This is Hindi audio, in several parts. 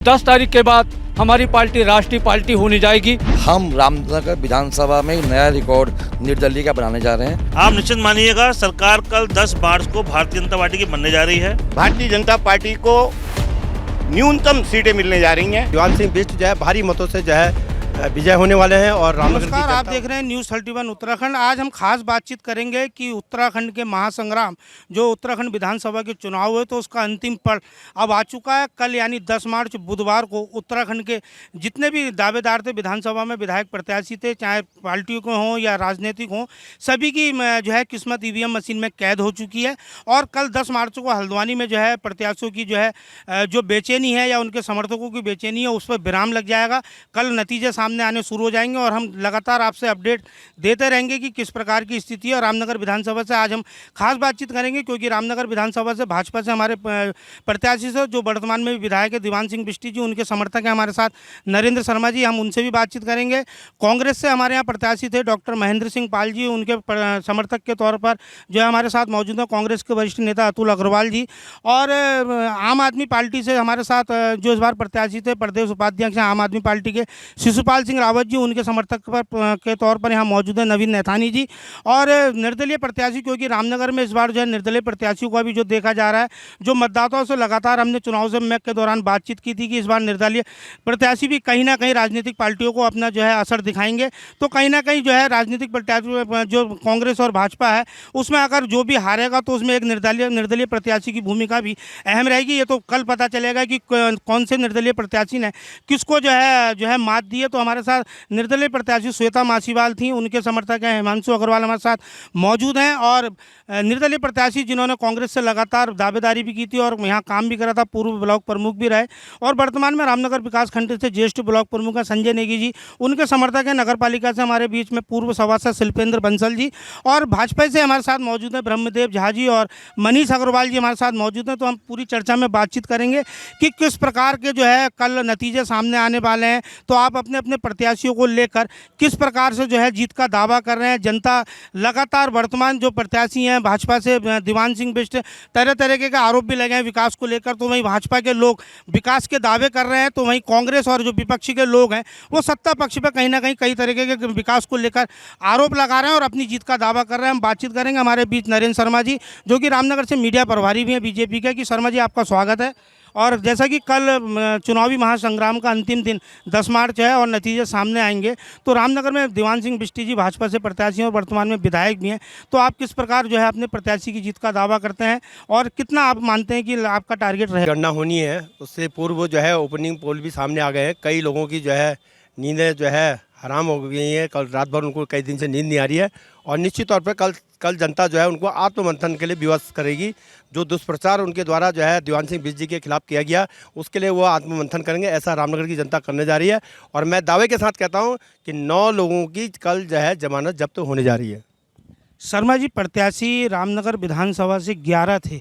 10 तारीख के बाद हमारी पार्टी राष्ट्रीय पार्टी होने जाएगी। हम रामनगर विधानसभा में नया रिकॉर्ड निर्दलीय का बनाने जा रहे हैं। आप निश्चित मानिएगा सरकार कल 10 मार्च को भारतीय जनता पार्टी की बनने जा रही है। भारतीय जनता पार्टी को न्यूनतम सीटें मिलने जा रही हैं। दीवान सिंह बिष्ट जो है भारी मतों से जो है विजय होने वाले हैं। और रामनगर की नमस्कार, आप देख रहे हैं न्यूज़ 31 उत्तराखंड। आज हम खास बातचीत करेंगे कि उत्तराखंड के महासंग्राम जो उत्तराखंड विधानसभा के चुनाव हुए तो उसका अंतिम पल अब आ चुका है। कल यानी 10 मार्च बुधवार को उत्तराखंड के जितने भी दावेदार थे विधानसभा में, विधायक प्रत्याशी थे, चाहे पार्टियों के हों या राजनीतिक हों, सभी की जो है किस्मत ईवीएम मशीन में कैद हो चुकी है। और कल 10 मार्च को हल्द्वानी में जो है प्रत्याशियों की जो है जो बेचैनी है या उनके समर्थकों की बेचैनी है उस पर विराम लग जाएगा। कल नतीजे सामने आने शुरू हो जाएंगे और हम लगातार आपसे अपडेट देते रहेंगे कि किस प्रकार की स्थिति है। और रामनगर विधानसभा से आज हम खास बातचीत करेंगे क्योंकि रामनगर विधानसभा से भाजपा से हमारे प्रत्याशी से जो वर्तमान में विधायक है दीवान सिंह बिष्ट जी, उनके समर्थक हैं हमारे साथ नरेंद्र शर्मा जी, हम उनसे भी बातचीत करेंगे। कांग्रेस से हमारे यहाँ प्रत्याशी थे डॉक्टर महेंद्र सिंह पाल जी, उनके समर्थक के तौर पर जो है हमारे साथ मौजूद हैं कांग्रेस के वरिष्ठ नेता अतुल अग्रवाल जी। और आम आदमी पार्टी से हमारे साथ जो इस बार प्रत्याशी थे प्रदेश उपाध्यक्ष हैं आम आदमी पार्टी के शिशुपाल सिंह रावत जी, उनके समर्थक के तौर पर यहाँ मौजूद है नवीन नैथानी जी। और निर्दलीय प्रत्याशी क्योंकि रामनगर में इस बार जो है निर्दलीय प्रत्याशियों का भी जो देखा जा रहा है, जो मतदाताओं से लगातार हमने चुनाव से मैक के दौरान बातचीत की थी कि इस बार निर्दलीय प्रत्याशी भी कहीं ना कहीं राजनीतिक पार्टियों को अपना जो है असर दिखाएंगे। तो कहीं ना कहीं जो है राजनीतिक प्रत्याशी जो कांग्रेस और भाजपा है उसमें अगर जो भी हारेगा तो उसमें एक निर्दलीय प्रत्याशी की भूमिका भी अहम रहेगी। ये तो कल पता चलेगा कि कौन से निर्दलीय प्रत्याशी ने किसको जो है मात दी है। तो हमारे साथ निर्दलीय प्रत्याशी श्वेता मासीवाल थी, उनके समर्थक हैं हिमांशु अग्रवाल हमारे साथ मौजूद हैं। और निर्दलीय प्रत्याशी जिन्होंने कांग्रेस से लगातार दावेदारी भी की थी और यहाँ काम भी करा था, पूर्व ब्लॉक प्रमुख भी रहे और वर्तमान में रामनगर विकास खंड से ज्येष्ठ ब्लॉक प्रमुख हैं संजय नेगी जी, उनके समर्थक हैं नगर पालिका से हमारे बीच में पूर्व सभासद शिल्पेंद्र बंसल जी। और भाजपा से हमारे साथ मौजूद हैं ब्रह्मदेव झा जी और मनीष अग्रवाल जी हमारे साथ मौजूद हैं। तो हम पूरी चर्चा में बातचीत करेंगे कि किस प्रकार के जो है कल नतीजे सामने आने वाले हैं। तो आप अपने अपने प्रत्याशियों को लेकर किस प्रकार से जो है जीत का दावा कर रहे हैं। जनता लगातार वर्तमान जो प्रत्याशी हैं भाजपा से दीवान सिंह बिष्ट, तरह तरह के आरोप भी लगे हैं विकास को लेकर। तो वहीं भाजपा के लोग विकास के दावे कर रहे हैं, तो वहीं कांग्रेस और जो विपक्षी के लोग हैं वो सत्ता पक्ष पर कहीं ना कहीं कई तरीके के विकास को लेकर आरोप लगा रहे हैं और अपनी जीत का दावा कर रहे हैं। हम बातचीत करेंगे हमारे बीच नरेंद्र शर्मा जी जो कि रामनगर से मीडिया प्रभारी भी हैं बीजेपी के। कि शर्मा जी आपका स्वागत है। और जैसा कि कल चुनावी महासंग्राम का अंतिम दिन 10 मार्च है और नतीजे सामने आएंगे, तो रामनगर में दीवान सिंह बिष्ट जी भाजपा से प्रत्याशी और वर्तमान में विधायक भी हैं। तो आप किस प्रकार जो है अपने प्रत्याशी की जीत का दावा करते हैं और कितना आप मानते हैं कि आपका टारगेट रहेगा? गणना होनी है, उससे पूर्व जो है ओपनिंग पोल भी सामने आ गए हैं। कई लोगों की जो है नींदें जो है हराम हो गई हैं। कल रात भर उनको कई दिन से नींद नहीं आ रही है और निश्चित तौर पर कल जनता जो है उनको आत्ममंथन के लिए विवश करेगी। जो दुष्प्रचार उनके द्वारा जो है दीवान सिंह बिष्ट जी के खिलाफ किया गया उसके लिए वो आत्ममंथन करेंगे, ऐसा रामनगर की जनता करने जा रही है। और मैं दावे के साथ कहता हूँ कि 9 लोगों की कल जो है जमानत जब्त होने जा रही है। शर्मा जी, प्रत्याशी रामनगर विधानसभा से 11 थे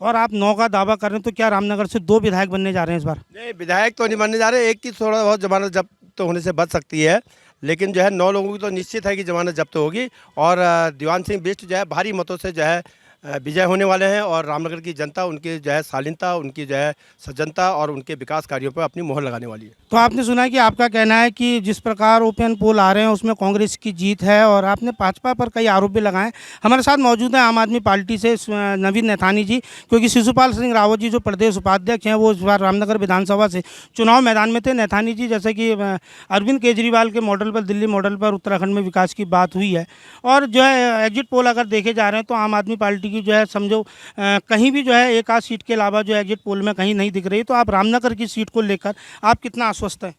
और आप 9 का दावा कर रहे हैं, तो क्या रामनगर से 2 विधायक बनने जा रहे हैं इस बार? नहीं, विधायक तो नहीं बनने जा रहे, एक की थोड़ा बहुत जमानत जब्त तो होने से बच सकती है, लेकिन जो है 9 लोगों की तो निश्चित है कि जमानत जब्त होगी। और दीवान सिंह बिष्ट जो है भारी मतों से जो है विजय होने वाले हैं और रामनगर की जनता उनकी जो है शालीनता, उनकी जो है सज्जनता और उनके विकास कार्यों पर अपनी मोहर लगाने वाली है। तो आपने सुना है कि आपका कहना है कि जिस प्रकार ओपन पोल आ रहे हैं उसमें कांग्रेस की जीत है और आपने भाजपा पर कई आरोप भी लगाए। हमारे साथ मौजूद हैं आम आदमी पार्टी से नवीन नैथानी जी, क्योंकि शिशुपाल सिंह रावत जी जो प्रदेश उपाध्यक्ष हैं वो इस बार रामनगर विधानसभा से चुनाव मैदान में थे। नैथानी जी, जैसे कि अरविंद केजरीवाल के मॉडल पर, दिल्ली मॉडल पर उत्तराखंड में विकास की बात हुई है और जो है एग्जिट पोल अगर देखे जा रहे हैं तो आम आदमी पार्टी की जो है समझो कहीं भी जो है एक आध सीट के अलावा जो एग्जिट पोल में कहीं नहीं दिख रही। तो आप रामनगर की सीट को लेकर आप कितना आश्वस्त हैं?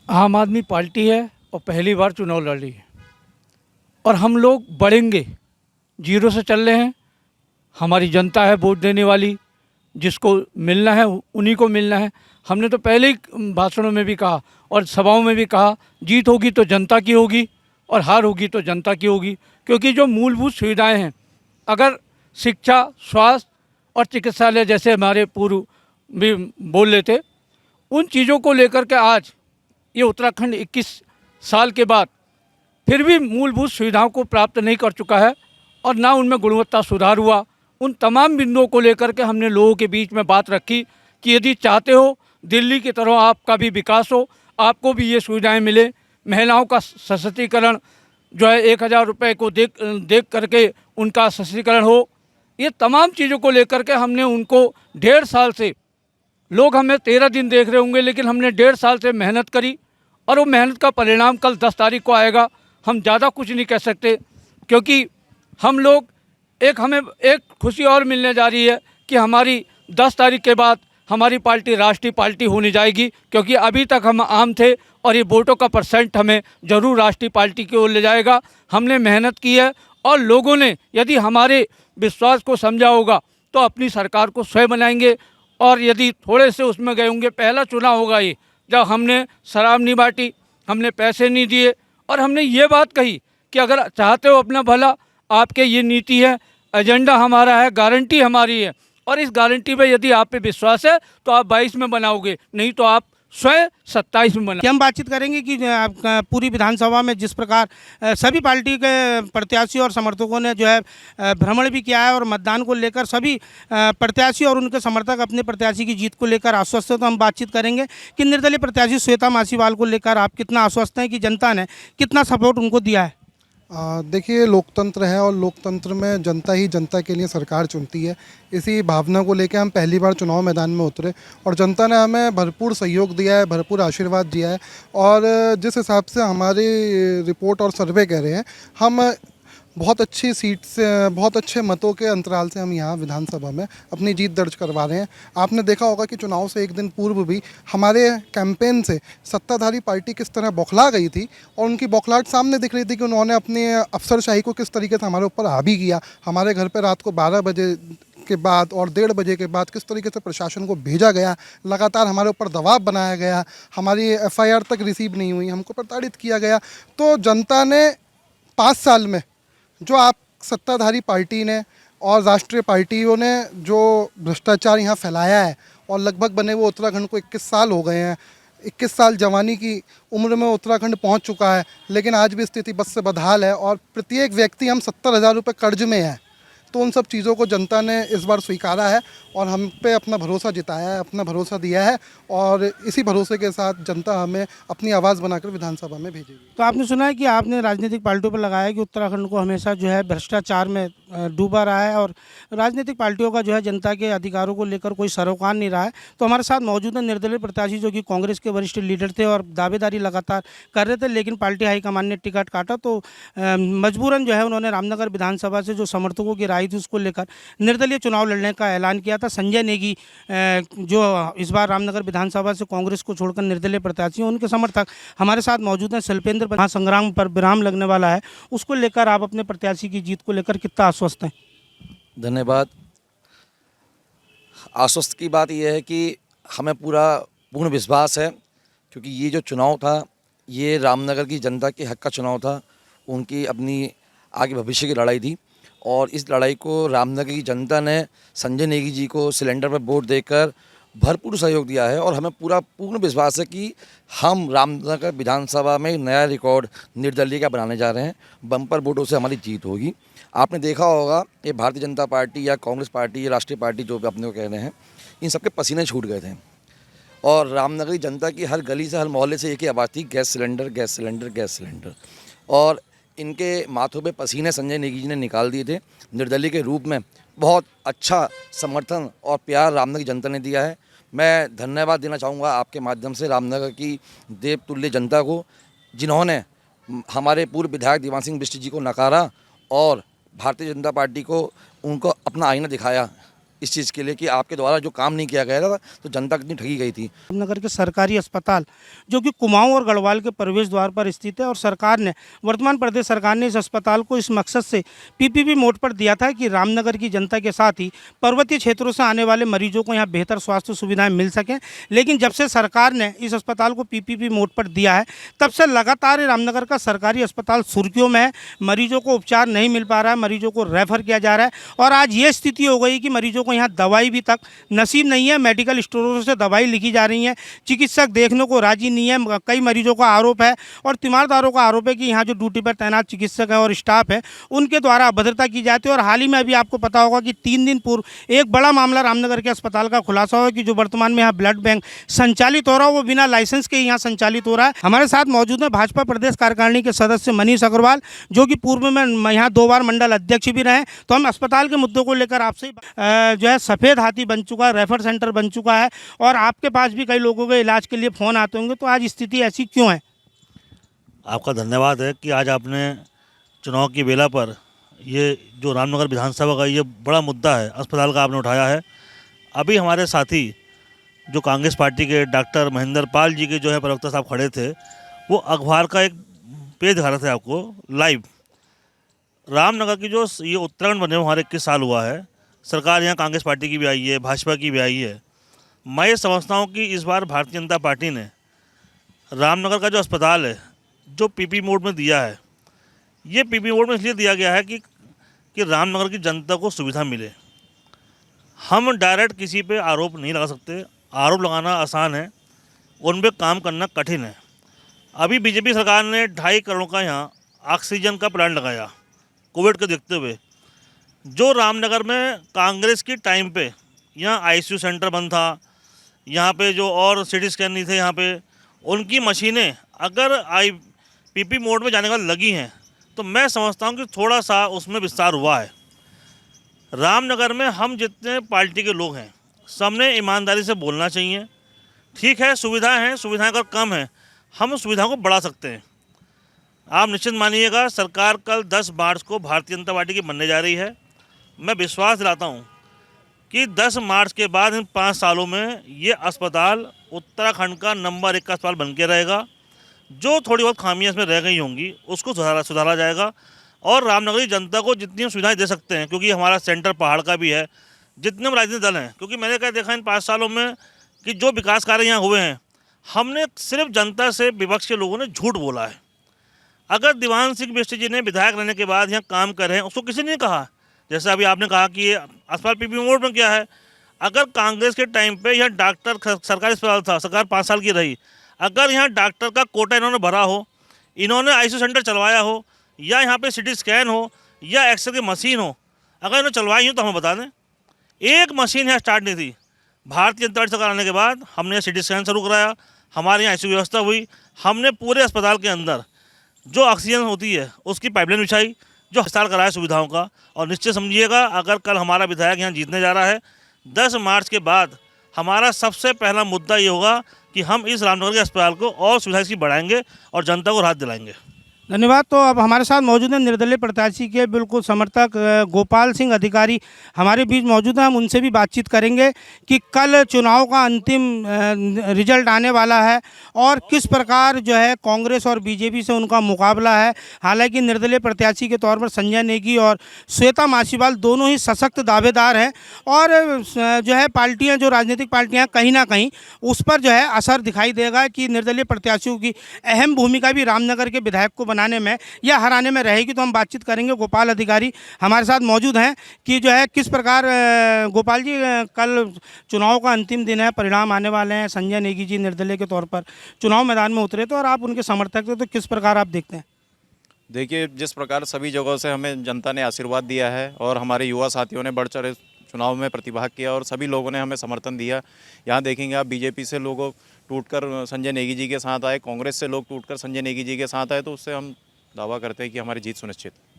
आम आदमी पार्टी है और पहली बार चुनाव लड़ रही है और हम लोग बढ़ेंगे, जीरो से चल रहे हैं। हमारी जनता है वोट देने वाली, जिसको मिलना है उन्हीं को मिलना है। हमने तो पहले ही भाषणों में भी कहा और सभाओं में भी कहा, जीत होगी तो जनता की होगी और हार होगी तो जनता की होगी। क्योंकि जो मूलभूत सुविधाएं हैं, अगर शिक्षा, स्वास्थ्य और चिकित्सालय जैसे हमारे पूर्व भी बोल लेते, उन चीज़ों को लेकर के आज ये उत्तराखंड 21 साल के बाद फिर भी मूलभूत सुविधाओं को प्राप्त नहीं कर चुका है और ना उनमें गुणवत्ता सुधार हुआ। उन तमाम बिंदुओं को लेकर के हमने लोगों के बीच में बात रखी कि यदि चाहते हो दिल्ली की तरह आपका भी विकास हो, आपको भी ये सुविधाएं मिले, महिलाओं का सशक्तिकरण जो है 1,000 रुपये को देख करके उनका सशक्तिकरण हो। ये तमाम चीज़ों को लेकर के हमने उनको 1.5 साल से, लोग हमें 13 दिन देख रहे होंगे, लेकिन हमने 1.5 साल से मेहनत करी और वो मेहनत का परिणाम कल 10 तारीख को आएगा। हम ज़्यादा कुछ नहीं कह सकते, क्योंकि हम लोग हमें एक खुशी और मिलने जा रही है कि हमारी 10 तारीख के बाद हमारी पार्टी राष्ट्रीय पार्टी होने जाएगी, क्योंकि अभी तक हम आम थे और ये वोटों का परसेंट हमें ज़रूर राष्ट्रीय पार्टी की ओर ले जाएगा। हमने मेहनत की है और लोगों ने यदि हमारे विश्वास को समझा होगा तो अपनी सरकार को स्वयं बनाएंगे। और यदि थोड़े से उसमें गए होंगे, पहला चुनाव होगा ये जब हमने शराब नहीं बांटी, हमने पैसे नहीं दिए और हमने ये बात कही कि अगर चाहते हो अपना भला, आपके ये नीति है, एजेंडा हमारा है, गारंटी हमारी है और इस गारंटी पे यदि आप पे विश्वास है तो आप 22 में बनाओगे, नहीं तो आप स्वयं 27 में बना। कि हम बातचीत करेंगे कि पूरी विधानसभा में जिस प्रकार सभी पार्टी के प्रत्याशी और समर्थकों ने जो है भ्रमण भी किया है और मतदान को लेकर सभी प्रत्याशी और उनके समर्थक अपने प्रत्याशी की जीत को लेकर आश्वस्त है। तो हम बातचीत करेंगे कि निर्दलीय प्रत्याशी श्वेता मासीवाल को लेकर आप कितना आश्वस्त हैं कि जनता ने कितना सपोर्ट उनको दिया है। देखिए, लोकतंत्र है और लोकतंत्र में जनता ही जनता के लिए सरकार चुनती है। इसी भावना को लेकर हम पहली बार चुनाव मैदान में उतरे और जनता ने हमें भरपूर सहयोग दिया है, भरपूर आशीर्वाद दिया है और जिस हिसाब से हमारी रिपोर्ट और सर्वे कह रहे हैं, हम बहुत अच्छी सीट से, बहुत अच्छे मतों के अंतराल से हम यहाँ विधानसभा में अपनी जीत दर्ज करवा रहे हैं। आपने देखा होगा कि चुनाव से एक दिन पूर्व भी हमारे कैंपेन से सत्ताधारी पार्टी किस तरह बौखला गई थी और उनकी बौखलाहट सामने दिख रही थी कि उन्होंने अपनी अफसरशाही को किस तरीके से हमारे ऊपर हावी किया। हमारे घर पर रात को 12 बजे के बाद और 1:30 बजे के बाद किस तरीके से प्रशासन को भेजा गया, लगातार हमारे ऊपर दबाव बनाया गया, हमारी FIR तक रिसीव नहीं हुई, हमको प्रताड़ित किया गया। तो जनता ने 5 साल में जो आप सत्ताधारी पार्टी ने और राष्ट्रीय पार्टियों ने जो भ्रष्टाचार यहाँ फैलाया है और लगभग बने हुए उत्तराखंड को 21 साल हो गए हैं, 21 साल जवानी की उम्र में उत्तराखंड पहुँच चुका है, लेकिन आज भी स्थिति बस से बदहाल है और प्रत्येक व्यक्ति हम 70,000 रुपये कर्ज में है। तो उन सब चीज़ों को जनता ने इस बार स्वीकारा है और हम पे अपना भरोसा जिताया है, अपना भरोसा दिया है और इसी भरोसे के साथ जनता हमें अपनी आवाज़ बनाकर विधानसभा में भेजेगी। तो आपने सुना है कि आपने राजनीतिक पार्टियों पर लगाया कि उत्तराखंड को हमेशा जो है भ्रष्टाचार में डूबा रहा है और राजनीतिक पार्टियों का जो है जनता के अधिकारों को लेकर कोई सरोकार नहीं रहा है। तो हमारे साथ मौजूद है निर्दलीय प्रत्याशी जो कि कांग्रेस के वरिष्ठ लीडर थे और दावेदारी लगातार कर रहे थे, लेकिन पार्टी हाईकमान ने टिकट काटा तो मजबूरन जो है उन्होंने रामनगर विधानसभा से जो समर्थकों की राय थी उसको लेकर निर्दलीय चुनाव लड़ने का ऐलान किया था। संजय नेगी जो इस बार रामनगर विधानसभा से कांग्रेस को छोड़कर निर्दलीय प्रत्याशी हैं, उनके समर्थक हमारे साथ मौजूद हैं। शिल्पेंद्र महासंग्राम पर विराम लगने वाला है, उसको लेकर आप अपने प्रत्याशी की जीत को लेकर कितना आश्वस्त हैं? धन्यवाद। आश्वस्त की बात यह है कि हमें पूर्ण विश्वास है, क्योंकि ये जो चुनाव था ये रामनगर की जनता के हक का चुनाव था, उनकी अपनी आगे भविष्य की लड़ाई थी और इस लड़ाई को रामनगर की जनता ने संजय नेगी जी को सिलेंडर पर वोट देकर भरपूर सहयोग दिया है और हमें पूर्ण विश्वास है कि हम रामनगर विधानसभा में नया रिकॉर्ड निर्दलीय का बनाने जा रहे हैं। बम्पर वोटों से हमारी जीत होगी। आपने देखा होगा ये भारतीय जनता पार्टी या कांग्रेस पार्टी या राष्ट्रीय पार्टी जो भी अपने को कह रहे हैं, इन सबके पसीने छूट गए थे और रामनगर की जनता की हर गली से, हर मोहल्ले से एक ही आवाज़ थी, gas cylinder, gas cylinder, gas cylinder. और इनके माथों पे पसीने संजय नेगी जी ने निकाल दिए थे। निर्दलीय के रूप में बहुत अच्छा समर्थन और प्यार रामनगर की जनता ने दिया है। मैं धन्यवाद देना चाहूँगा आपके माध्यम से रामनगर की देवतुल्य जनता को, जिन्होंने हमारे पूर्व विधायक दीवान सिंह बिष्ट जी को नकारा और भारतीय जनता पार्टी को उनको अपना आईना दिखाया इस चीज़ के लिए कि आपके द्वारा जो काम नहीं किया गया था तो जनता कितनी ठगी गई थी। रामनगर के सरकारी अस्पताल जो कि कुमाऊं और गढ़वाल के प्रवेश द्वार पर स्थित है और सरकार ने, वर्तमान प्रदेश सरकार ने इस अस्पताल को इस मकसद से PPP मोड पर दिया था कि रामनगर की जनता के साथ ही पर्वतीय क्षेत्रों से आने वाले मरीजों को यहाँ बेहतर स्वास्थ्य सुविधाएं मिल सकें। लेकिन जब से सरकार ने इस अस्पताल को PPP मोड पर दिया है तब से लगातार रामनगर का सरकारी अस्पताल सुर्खियों में है, मरीजों को उपचार नहीं मिल पा रहा है, मरीजों को रेफर किया जा रहा है और आज ये स्थिति हो गई कि मरीजों को यहाँ दवाई भी तक नसीब नहीं है। मेडिकल स्टोरों से दवाई लिखी जा रही है, चिकित्सक देखने को राजी नहीं है। कई मरीजों का आरोप है और तीमारदारों का आरोप है कि यहाँ जो ड्यूटी पर तैनात चिकित्सक है और स्टाफ है उनके द्वारा अभद्रता की जाती है। और हाल ही में अभी आपको पता होगा कि 3 दिन पूर्व एक बड़ा मामला रामनगर के अस्पताल का खुलासा हुआ कि जो वर्तमान में यहाँ ब्लड बैंक संचालित हो रहा है वो बिना लाइसेंस के यहाँ संचालित हो रहा है। हमारे साथ मौजूद है भाजपा प्रदेश कार्यकारिणी के सदस्य मनीष अग्रवाल, जो कि पूर्व में यहाँ 2 बार मंडल अध्यक्ष भी रहे। तो हम अस्पताल के मुद्दों को लेकर आपसे जो है सफ़ेद हाथी बन चुका है, रेफर सेंटर बन चुका है और आपके पास भी कई लोगों के इलाज के लिए फ़ोन आते होंगे, तो आज स्थिति ऐसी क्यों है? आपका धन्यवाद है कि आज आपने चुनाव की बेला पर ये जो रामनगर विधानसभा का ये बड़ा मुद्दा है अस्पताल का आपने उठाया है। अभी हमारे साथी जो कांग्रेस पार्टी के डॉक्टर महेंद्र पाल जी के जो है प्रवक्ता साहब खड़े थे, वो अखबार का एक पेज दिखा रहे थे आपको लाइव। रामनगर की जो ये उत्तराखंड बने हमारे 21 साल हुआ है, सरकार यहाँ कांग्रेस पार्टी की भी आई है, भाजपा की भी आई है। मैं ये समझता हूँ कि इस बार भारतीय जनता पार्टी ने रामनगर का जो अस्पताल है जो पीपी मोड में दिया है, ये पीपी मोड में इसलिए दिया गया है कि रामनगर की जनता को सुविधा मिले। हम डायरेक्ट किसी पे आरोप नहीं लगा सकते, आरोप लगाना आसान है, उन पे काम करना कठिन है। अभी बीजेपी सरकार ने 2.5 करोड़ का यहाँ ऑक्सीजन का प्लांट लगाया कोविड को देखते हुए। जो रामनगर में कांग्रेस की टाइम पे यहाँ आईसीयू सेंटर बंद था, यहाँ पे जो और सिटी स्कैन नहीं थे, यहाँ पे उनकी मशीनें अगर पीपी मोड में जाने का लगी हैं तो मैं समझता हूँ कि थोड़ा सा उसमें विस्तार हुआ है। रामनगर में हम जितने पार्टी के लोग हैं सबने ईमानदारी से बोलना चाहिए। ठीक है, सुविधाएं हैं, सुविधाएं अगर कम हैं हम उस सुविधाओं को बढ़ा सकते हैं। आप निश्चित मानिएगा सरकार कल 10 मार्च को भारतीय जनता पार्टी की बनने जा रही है। मैं विश्वास दिलाता हूँ कि 10 मार्च के बाद इन 5 सालों में ये अस्पताल उत्तराखंड का नंबर 1 का अस्पताल बन के रहेगा। जो थोड़ी बहुत खामियां इसमें रह गई होंगी उसको सुधारा जाएगा और रामनगर की जनता को जितनी हम सुविधाएं दे सकते हैं, क्योंकि हमारा सेंटर पहाड़ का भी है, जितने हम राजनीतिक दल हैं, क्योंकि मैंने क्या देखा इन 5 सालों में कि जो विकास कार्य यहाँ हुए हैं, हमने सिर्फ जनता से विपक्ष के लोगों ने झूठ बोला है। अगर दीवान सिंह बिष्ट जी ने विधायक रहने के बाद यहाँ काम करे हैं उसको किसी ने कहा, जैसे अभी आपने कहा कि ये अस्पताल पीपी मोड में क्या है। अगर कांग्रेस के टाइम पे यहाँ डॉक्टर सरकारी अस्पताल था, सरकार 5 साल की रही, अगर यहाँ डॉक्टर का कोटा इन्होंने भरा हो, इन्होंने आईसीयू सेंटर चलवाया हो, या यहाँ पे सिटी स्कैन हो या एक्सरे की मशीन हो, अगर इन्होंने चलवाई हो तो हमें बता दें। एक मशीन यहाँ स्टार्ट नहीं थी। भारतीय जनता पार्टी सरकार आने के बाद हमने यहाँ सिटी स्कैन शुरू कराया, हमारे यहाँ आईसीयू व्यवस्था हुई, हमने पूरे अस्पताल के अंदर जो ऑक्सीजन होती है उसकी पाइपलाइन बिछाई, जो विस्तार कराया सुविधाओं का। और निश्चय समझिएगा अगर कल हमारा विधायक यहाँ जीतने जा रहा है, 10 मार्च के बाद हमारा सबसे पहला मुद्दा ये होगा कि हम इस रामनगर के अस्पताल को और सुविधा इसकी बढ़ाएंगे और जनता को राहत दिलाएंगे। धन्यवाद। तो अब हमारे साथ मौजूद हैं निर्दलीय प्रत्याशी के बिल्कुल समर्थक गोपाल सिंह अधिकारी हमारे बीच मौजूद हैं। हम उनसे भी बातचीत करेंगे कि कल चुनाव का अंतिम रिजल्ट आने वाला है और किस प्रकार जो है कांग्रेस और बीजेपी से उनका मुकाबला है। हालांकि निर्दलीय प्रत्याशी के तौर पर संजय नेगी और श्वेता मासीवाल दोनों ही सशक्त दावेदार हैं और जो है पार्टियाँ, जो राजनीतिक पार्टियाँ कहीं ना कहीं उस पर जो है असर दिखाई देगा कि निर्दलीय प्रत्याशियों की अहम भूमिका भी रामनगर के विधायक को बनाने में या हराने में रहेगी। तो हम बातचीत करेंगे। गोपाल अधिकारी हमारे साथ मौजूद हैं कि जो है किस प्रकार गोपाल जी कल चुनाव का अंतिम दिन है, परिणाम आने वाले हैं, संजय नेगी जी निर्दलीय के तौर पर चुनाव मैदान में उतरे थे और आप उनके समर्थक थे, तो किस प्रकार आप देखते हैं? देखिए, जिस प्रकार सभी जगहों से हमें जनता ने आशीर्वाद दिया है और हमारे युवा साथियों ने बढ़ चढ़े चुनाव में प्रतिभाग किया और सभी लोगों ने हमें समर्थन दिया। यहाँ देखेंगे आप, बीजेपी से लोग टूटकर संजय नेगी जी के साथ आए, कांग्रेस से लोग टूटकर संजय नेगी जी के साथ आए, तो उससे हम दावा करते हैं कि हमारी जीत सुनिश्चित है।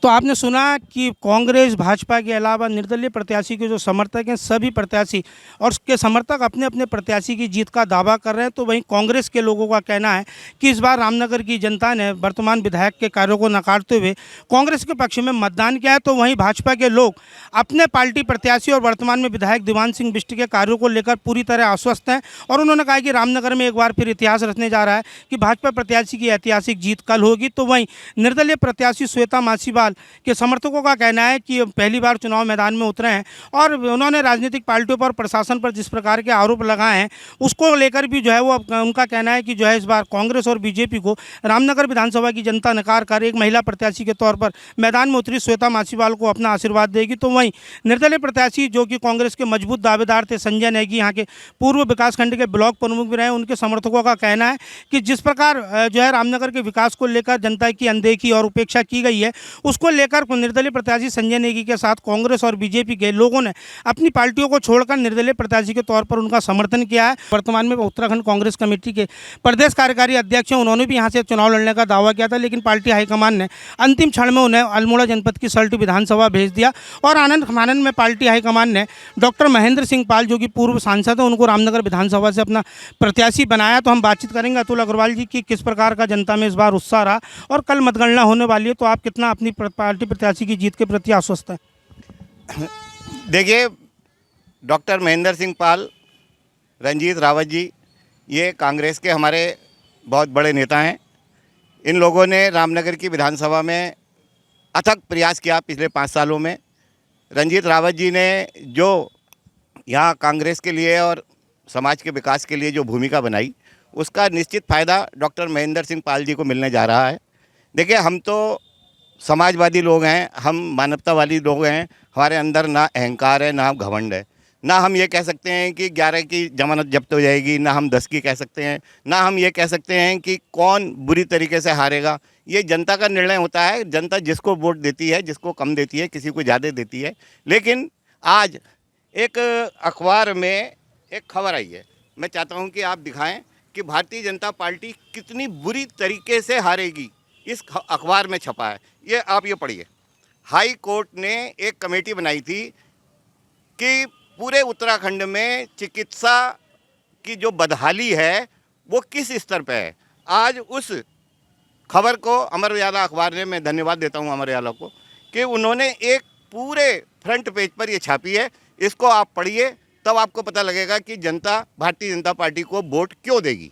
तो आपने सुना कि कांग्रेस भाजपा के अलावा निर्दलीय प्रत्याशी के जो समर्थक हैं सभी प्रत्याशी और उसके समर्थक अपने अपने प्रत्याशी की जीत का दावा कर रहे हैं। तो वहीं कांग्रेस के लोगों का कहना है कि इस बार रामनगर की जनता ने वर्तमान विधायक के कार्यों को नकारते हुए कांग्रेस के पक्ष में मतदान किया है। तो वहीं भाजपा के लोग अपने पार्टी प्रत्याशी और वर्तमान में विधायक दीवान सिंह बिष्ट के कार्यों को लेकर पूरी तरह आश्वस्त हैं और उन्होंने कहा कि रामनगर में एक बार फिर इतिहास रचने जा रहा है कि भाजपा प्रत्याशी की ऐतिहासिक जीत कल होगी। तो वहीं निर्दलीय प्रत्याशी श्वेता मासीवाल के समर्थकों का कहना है कि पहली बार चुनाव मैदान में उतरे हैं और उन्होंने राजनीतिक पार्टियों पर, प्रशासन पर जिस प्रकार के आरोप लगाए हैं उसको लेकर भी जो है वो उनका कहना है कि जो है इस बार कांग्रेस और बीजेपी को रामनगर विधानसभा की जनता नकार कर एक महिला प्रत्याशी के तौर पर मैदान में उतरी श्वेता मासीवाल को अपना आशीर्वाद देगी। तो वहीं निर्दलीय प्रत्याशी जो कि कांग्रेस के मजबूत दावेदार थे, संजय नेगी, यहाँ के पूर्व विकासखंड के ब्लॉक प्रमुख भी रहे, उनके समर्थकों का कहना है कि जिस प्रकार जो है रामनगर के विकास को लेकर जनता की अनदेखी और उपेक्षा की गई है, उसको लेकर निर्दलीय प्रत्याशी संजय नेगी के साथ कांग्रेस और बीजेपी के लोगों ने अपनी पार्टियों को छोड़कर निर्दलीय प्रत्याशी के तौर पर उनका समर्थन किया है। वर्तमान में उत्तराखंड कांग्रेस कमेटी के प्रदेश कार्यकारी अध्यक्ष हैं, उन्होंने भी यहाँ से चुनाव लड़ने का दावा किया था, लेकिन पार्टी हाईकमान ने अंतिम क्षण में उन्हें अल्मोड़ा जनपद की सल्ट विधानसभा भेज दिया और आनंद फानंद में पार्टी हाईकमान ने डॉक्टर महेंद्र सिंह पाल, जो कि पूर्व सांसद हैं, उनको रामनगर विधानसभा से अपना प्रत्याशी बनाया। तो हम बातचीत करेंगे अतुल अग्रवाल जी की किस प्रकार का जनता में इस बार उत्साह रहा और कल मतगणना होने वाली है, तो आप कितना अपनी पार्टी प्रत्याशी की जीत के प्रति आश्वस्त हैं? देखिए, डॉक्टर महेंद्र सिंह पाल, रंजीत रावत जी, ये कांग्रेस के हमारे बहुत बड़े नेता हैं। इन लोगों ने रामनगर की विधानसभा में अथक प्रयास किया पिछले 5 सालों में। रंजीत रावत जी ने जो यहाँ कांग्रेस के लिए और समाज के विकास के लिए जो भूमिका बनाई, उसका निश्चित फ़ायदा डॉक्टर महेंद्र सिंह पाल जी को मिलने जा रहा है। देखिए, हम तो समाजवादी लोग हैं, हम मानवतावादी लोग हैं। हमारे अंदर ना अहंकार है, ना घमंड है। ना हम ये कह सकते हैं कि 11 की जमानत जब्त हो जाएगी, ना हम 10 की कह सकते हैं, ना हम ये कह सकते हैं कि कौन बुरी तरीके से हारेगा। ये जनता का निर्णय होता है। जनता जिसको वोट देती है, जिसको कम देती है, किसी को ज़्यादा देती है। लेकिन आज एक अखबार में एक खबर आई है, मैं चाहता हूँ कि आप दिखाएं कि भारतीय जनता पार्टी कितनी बुरी तरीके से हारेगी। इस अखबार में छपा है, ये आप ये पढ़िए। हाई कोर्ट ने एक कमेटी बनाई थी कि पूरे उत्तराखंड में चिकित्सा की जो बदहाली है वो किस स्तर पे है। आज उस खबर को अमर उजाला अखबार ने, मैं धन्यवाद देता हूं अमर उजाला को, कि उन्होंने एक पूरे फ्रंट पेज पर ये छापी है। इसको आप पढ़िए, तब आपको पता लगेगा कि जनता भारतीय जनता पार्टी को वोट क्यों देगी।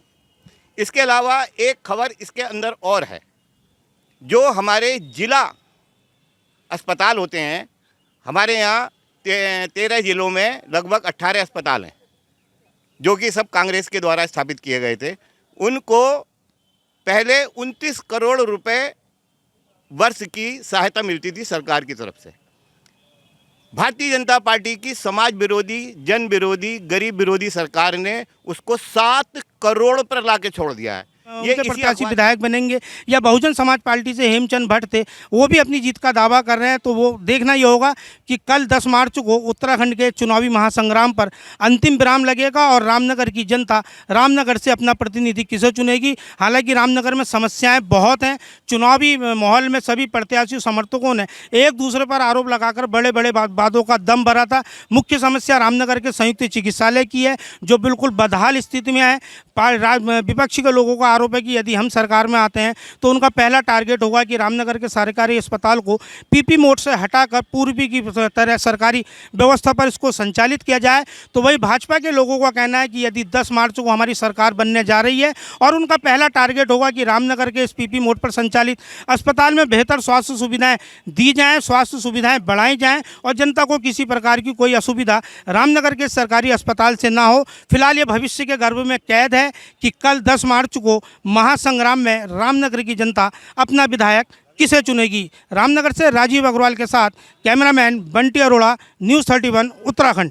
इसके अलावा एक खबर इसके अंदर और है, जो हमारे जिला अस्पताल होते हैं, हमारे यहाँ 13 जिलों में लगभग 18 अस्पताल हैं, जो कि सब कांग्रेस के द्वारा स्थापित किए गए थे। उनको पहले 29 करोड़ रुपए वर्ष की सहायता मिलती थी सरकार की तरफ से। भारतीय जनता पार्टी की समाज विरोधी, जन विरोधी, गरीब विरोधी सरकार ने उसको 7 करोड़ पर लाके छोड़ दिया है। ये प्रत्याशी विधायक बनेंगे या बहुजन समाज पार्टी से हेमचंद भट्ट थे, वो भी अपनी जीत का दावा कर रहे हैं। तो वो देखना ये होगा कि कल 10 मार्च को उत्तराखंड के चुनावी महासंग्राम पर अंतिम विराम लगेगा और रामनगर की जनता रामनगर से अपना प्रतिनिधि किसे चुनेगी। हालांकि रामनगर में समस्याएं बहुत हैं। चुनावी माहौल में सभी प्रत्याशी समर्थकों ने एक दूसरे पर आरोप लगाकर बड़े बड़े बातों का दम भरा था। मुख्य समस्या रामनगर के संयुक्त चिकित्सालय की है, जो बिल्कुल बदहाल स्थिति में है। विपक्षी के लोगों का आरोप है कि यदि हम सरकार में आते हैं तो उनका पहला टारगेट होगा कि रामनगर के सरकारी अस्पताल को पीपी मोड से हटाकर पूर्वी की तरह सरकारी व्यवस्था पर इसको संचालित किया जाए। तो वही भाजपा के लोगों का कहना है कि यदि 10 मार्च को हमारी सरकार बनने जा रही है और उनका पहला टारगेट होगा कि रामनगर के इस पीपी मोड पर संचालित अस्पताल में बेहतर स्वास्थ्य सुविधाएँ दी जाएँ, स्वास्थ्य सुविधाएँ बढ़ाई जाएँ और जनता को किसी प्रकार की कोई असुविधा रामनगर के सरकारी अस्पताल से ना हो। फिलहाल ये भविष्य के गर्भ में कैद है कि कल 10 मार्च को महासंग्राम में रामनगर की जनता अपना विधायक किसे चुनेगी। रामनगर से राजीव अग्रवाल के साथ कैमरामैन बंटी अरोड़ा, न्यूज़ 31 उत्तराखंड।